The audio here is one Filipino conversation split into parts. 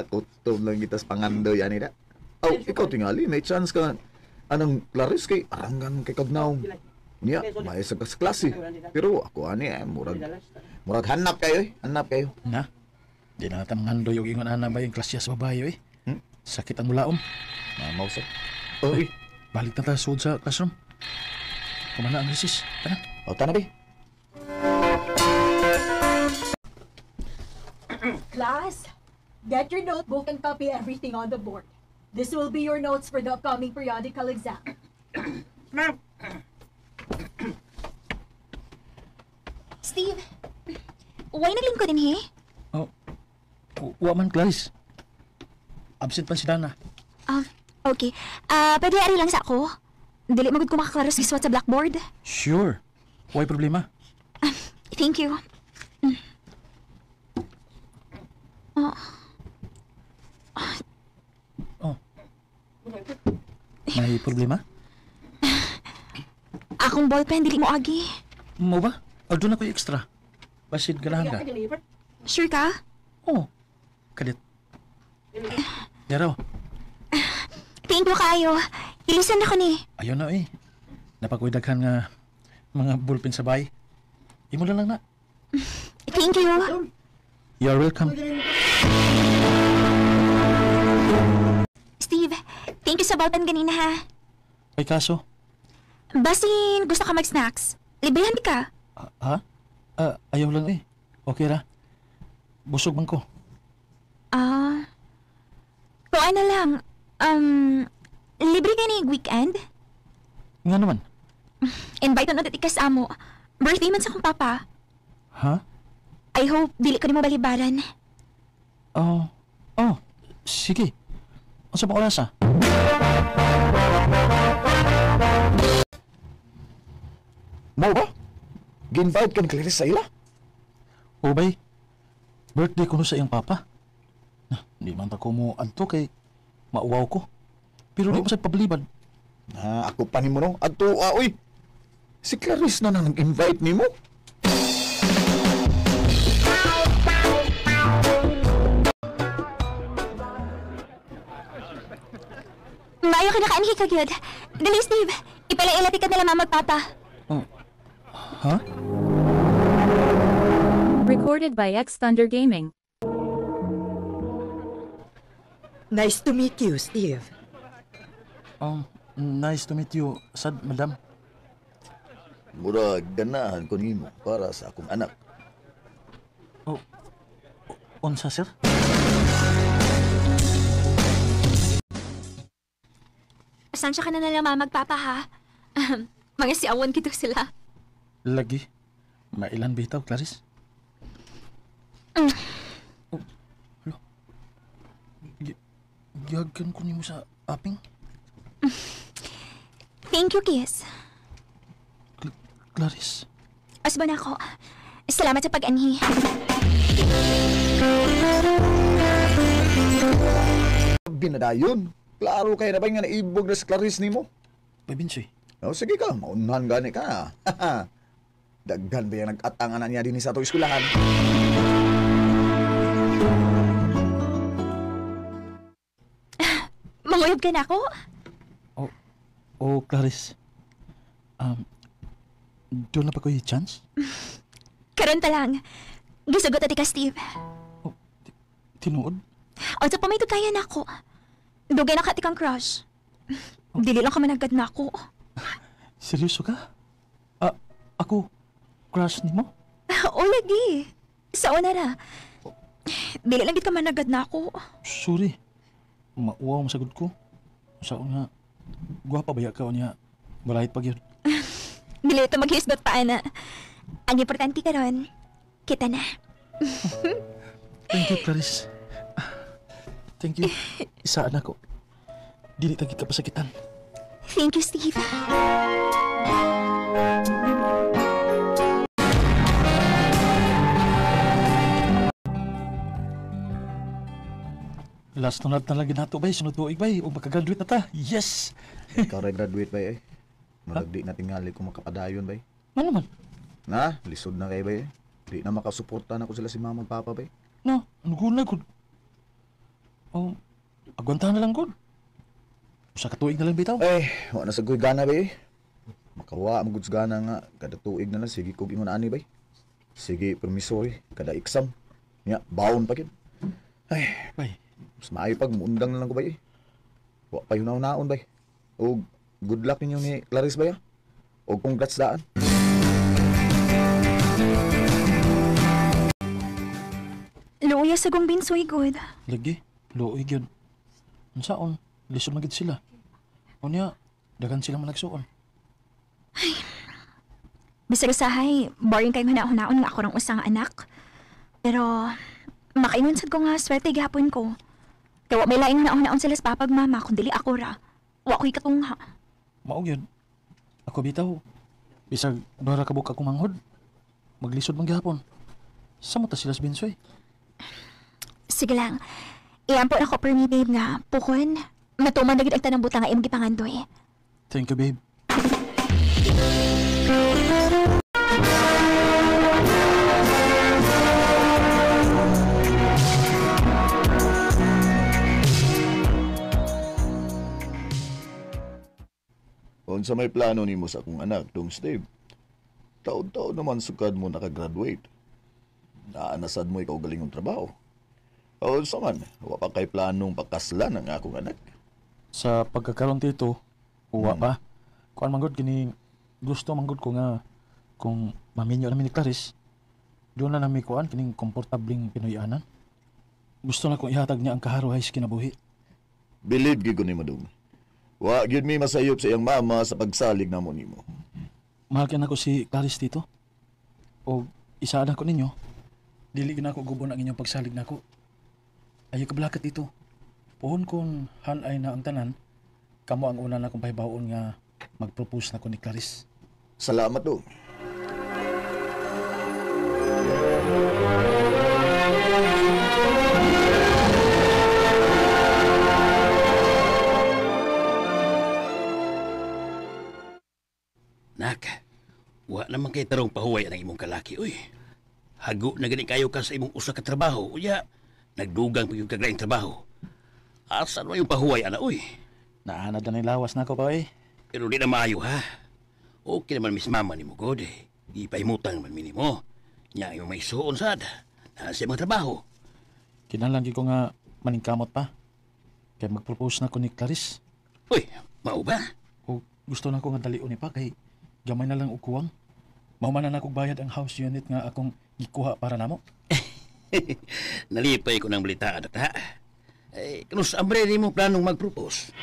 Kutom lang kita sa pangandoy, ani da. Oh, ikaw tingali, may chance ka. Anong Clarice kay arangan kay Kagnaw. Niya, may sa klase. Pero ako ani murag hanap kayo eh. Hanap kayo. Na? Di na natin mangandoy yung ingon ana ba yung klasya sa babae eh. Sakit ang mulaom. Mamaw sa. Oy, Balik na tayo suod sa classroom. Kumana ang recess. Tara. o tanabi. Class, get your notebook and copy everything on the board. This will be your notes for the upcoming periodical exam. Ma'am. Steve, why naglingkod din eh? Oh, wa man, Clarice. Absent pa si Dana. Okay. Pwede ari lang sa ako? Dili magud ko makaklaro sa giswat sa blackboard. Sure. Why problema? Thank you. May problema? Akong ballpen, dili mo agi. Mo ba? O doon ako extra. Basid ganahan ka. Sure ka? Oo. Kadit. Yaraw. Thank you kaayo. Ilisan ako ni. Ayaw na eh. Napakwidaghan nga mga ballpen sa bahay. Imo na lang na. Thank you. You're welcome. Steve, thank you sa ballpen ganina ha. Ay kaso? Basin, gusto ka mag-snacks. Librihan di ka. Ha? Ayaw lang eh. Okay ra. Busog man ko. Kuha na lang. Libre ka ni weekend? Nga naman. Invite na natin ka sa amo. Birthday man sa kong papa. Ha? I hope dili ko ni mo balibaran. Sige. Ang sa oras ah? Mau ba? Ginvite ka ni Clarice sa ila? O bay, birthday ko no sa iyang papa. Di man ta ko mo adto kay mauwaw ko. Pero di mo sa pabalibad. Ako pa ni mo no. Ato, uy. Si Clarice na nag-invite ni mo. Mayo ka nakaanhi ka gyud. Dali Steve, ipalailati ka nila magpapa. Ha? Recorded by X Thunder Gaming. Nice to meet you, Steve. Nice to meet you, sad madam. Murag ganahan ko nimo para sa akong anak. Unsa sir? Asansya ka na nila magpapa ha. Mga siawan kito sila. Lagi. Mailan bitaw, Clarice? Hello? Giyagan ko nimo sa aping? Thank you, Kiss. Clarice? Asban ako. Salamat sa pag-anhi. Binadayon. Klaro kayo na ba nga naibog na si Clarice ni mo? Babinsoy. Sige ka, maunahan gani ka. Daghan ba yung nag-atangan na niya din sa itong eskulahan? Manguyab ka na ako? Clarice. Doon na pa ko yung chance? Karon ta lang. Gisugot ati ka, Steve. Tinuod? O sa pamayto tayo na ako. Dugay na kati kang crush. Dili lang ka managad na ako. Seryoso ka? Ako, crush ni mo? O lagi. Sa una ra. Dili lang gid ka managad na ako. Sorry. Mauwaw mo sagod ko. Sa una, guwapa ba ka o niya? Balahit pag yun. Dili ito maghisgot pa, ana. Ang importante karon, kita na. Thank you, Clarice. Thank you. Isaan ako. Dili tagit ka pasakitan. Thank you, Steve. Last na lagi nato bay, sunod tuig bay, o makagraduate na ta. Yes! Ikaw rin graduate ba eh? Murag di na tingali kung makapadayon ba eh? Ano naman? Na, lisod na kayo ba eh? Di na makasuporta na ko sila si mama at papa ba eh? No, ano guna ko? Oh, agwantahan na lang gud. Usa ka tuig na lang bitaw. Ay, wala na sa ko'y gana ba eh. Makawa, maguds gana nga. Kada tuig na lang, sige kong ingon ani ba eh. Sige, permisory, kada exam. Nga, baon pa kin. Ay, Bay, mas maayo pag muundang na lang ko ba eh. Wa pa yun naon ba eh. O, good luck ninyo ni Clarice ba ya? O congrats daan. Luya sa gong binsoy good. lagi, luoy gyud. Unsaon, lisod magid sila. Unya, dagan sila malagsuon. Bisag usahay, boring kay hunahon nga ako ng usang anak. Pero, makaingon sad ko nga swerte gihapon ko. Kaya wa may laing hunahon sila sa papag mama, kundi ako ra. Wa ko'y katungha. Mao gyud. Ako bitaw, bisag dora ka buka kong manghod. Maglisod man gihapon. Samo ta sila sa binsoy. Sige lang. Iampo na ko per me, babe, nga pukon. Matuman na gid ang tanang buta nga imong gipangandoy. Thank you, babe. Unsa may plano nimo sa akong anak, dong Steve? Taon-taon naman sukad mo nakagraduate. Naanasad mo ikaw galingong trabaho. O unsa man, wa pa kay planong pakaslan ang akong anak. Sa pagkakaroon dito, uwa pa. Kuan manggod kini gusto manggod ko nga kung maminyo namin ni Clarice, doon na namin kuan kining komportabling Pinoyanan. Gusto na kong ihatag niya ang kaharuhay sa kinabuhi. Believe gyud ko nimo dong. Wa gyud mi masayop sa iyang mama sa pagsalig namo nimo. Mahal ka na ko si Clarice dito. O isa na ko ninyo, dili na ako gubon ang inyong pagsalig na ko. Ayaw kablakat dito. Puhon kung hanay na ang tanan, kamo ang una na kong pahibaon nga mag-propose na ko ni Clarice. Salamat dong. Nak, wa naman kay tarong pahuway ang imong kalaki, uy. Hago na gani kayo ka sa imong usa ka trabaho, uya. Nagdugang pa yung kaglaing trabaho. Asan mo yung pahuway, ana, uy? Naanad na nilawas na ako pa eh. Pero di na maayo, ha? Okay naman, Miss Mama ni mo, God, eh. Di pahimutang man minimo. Nya yung may suon sad. Na sa mga trabaho. Kinahanglan ko nga maningkamot pa. Kaya mag-propose na ko ni Clarice. Uy, mao ba? O gusto na ko nga dalion ni pa kay gamay na lang ukuwang. Mahumanan na akong bayad ang house unit nga akong gikuha para namo. Nalipay ko ng balita, anak, ha? Eh, kanus ambre ni mo planong mag-propose.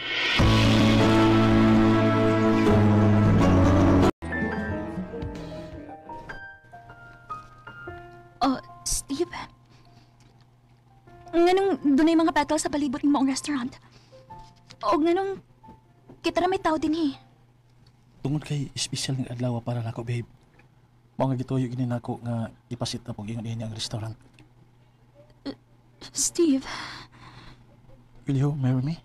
Oh, Steve. Nganong doon ay mga petals sa palibot ng maong restaurant. O nganong kita na may tao din eh. Tungod kay espesyal ng adlaw para nako, babe. Mga gituyo gini nako nga ipasit na pong ingon niya ang restaurant. Steve. Will you marry me?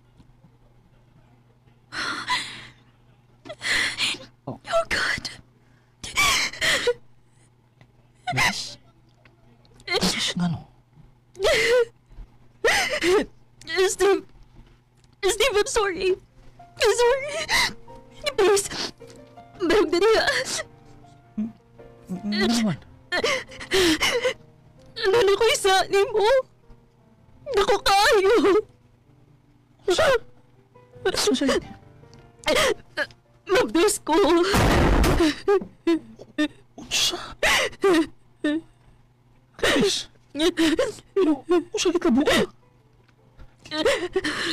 Oh God. Yes? Sus nga no. Steve. Steve, I'm sorry. I'm sorry. Please. Barog na niya. Ano naman? Ano na ko isa ni mo? Naku kayo. Susay. Mabdos ko. Unsa? Chris. Unsa kita buka?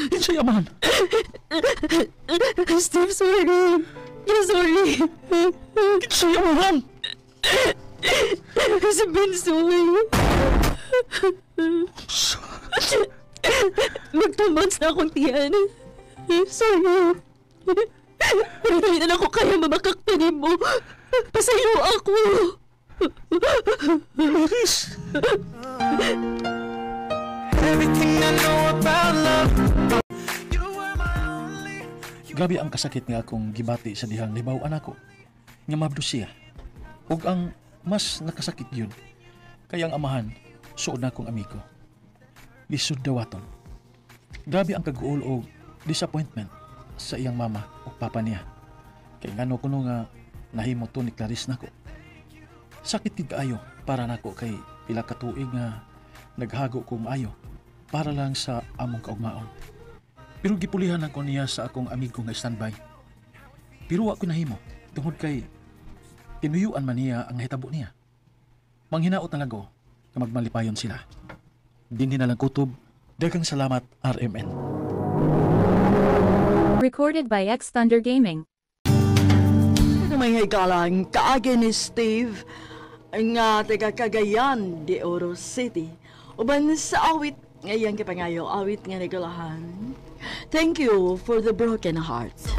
Kinsay amahan? Steve, sorry. I'm sorry. Kinsay amahan? Si Bensoy. Magtumans na akong tiyan. Sorry. Pero hindi na ako kaya mamakaktanin mo. Pasayo ako. Chris. Grabe ang kasakit nga akong gibati sa dihang libaw anak ko. Nga mabdo siya. Ug ang mas nakasakit yun, kaya ang amahan, suod na akong amigo. Lisod dawaton. Grabe ang kaguol o disappointment sa iyang mama o papa niya. Kay ngano kuno nga nahimo to ni Clarice nako. Sakit gid kaayo para nako kay pila ka tuig nga naghago ko maayo para lang sa among kaugmaon. Pero gipulihan ako niya sa akong amigo nga standby. Pero wa ko nahimo tungod kay tinuyuan man niya ang hitabo niya. Manghinaot na ako na magmalipayon sila. Dinhi na lang kutob. Daghang salamat RMN. Recorded by X Thunder Gaming. May hikalang kaagi ni Steve nga taga Cagayan de Oro City. Uban sa awit ngayon kipangayo awit nga nagulahan. Thank you for the broken hearts.